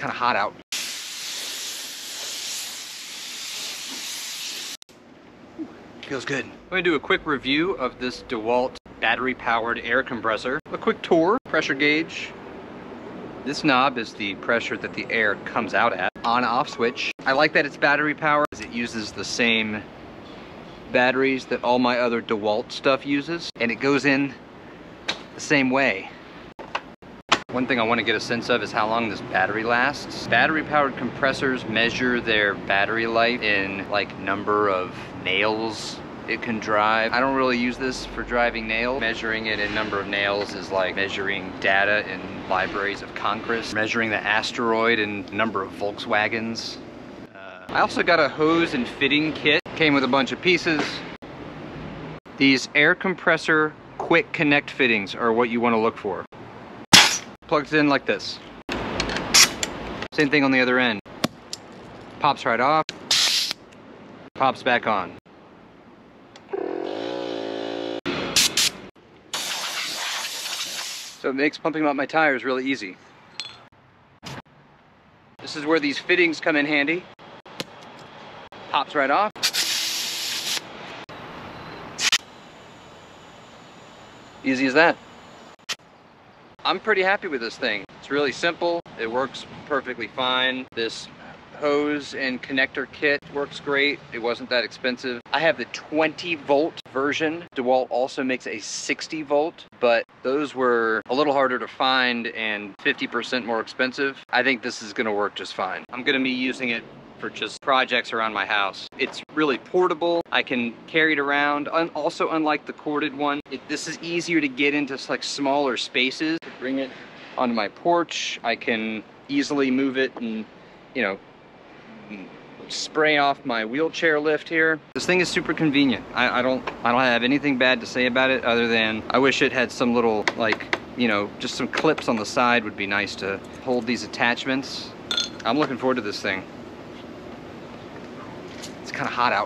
kind of hot out. Feels good. I'm going to do a quick review of this Dewalt battery-powered air compressor. A quick tour, pressure gauge. This knob is the pressure that the air comes out at. On-off switch. I like that it's battery-powered because it uses the same batteries that all my other Dewalt stuff uses, and it goes in the same way. One thing I want to get a sense of is how long this battery lasts. Battery-powered compressors measure their battery life in like number of nails it can drive. I don't really use this for driving nails. Measuring it in number of nails is like measuring data in libraries of Congress. Measuring the asteroid in number of Volkswagens. I also got a hose and fitting kit. Came with a bunch of pieces. These air compressor quick connect fittings are what you want to look for. Plugs in like this. Same thing on the other end. Pops right off. Pops back on. So it makes pumping out my tires really easy. This is where these fittings come in handy. Pops right off. Easy as that. I'm pretty happy with this thing. It's really simple. It works perfectly fine. This hose and connector kit works great. It wasn't that expensive. I have the 20-volt version. Dewalt also makes a 60-volt, but those were a little harder to find and 50% more expensive. I think this is gonna work just fine. I'm gonna be using it for just projects around my house. It's really portable. I can carry it around. Also, unlike the corded one, this is easier to get into like smaller spaces. Bring it onto my porch. I can easily move it and, you know, spray off my wheelchair lift here. This thing is super convenient. I don't have anything bad to say about it other than I wish it had some little, like, you know, just some clips on the side would be nice to hold these attachments. I'm looking forward to this thing. It's kind of hot out.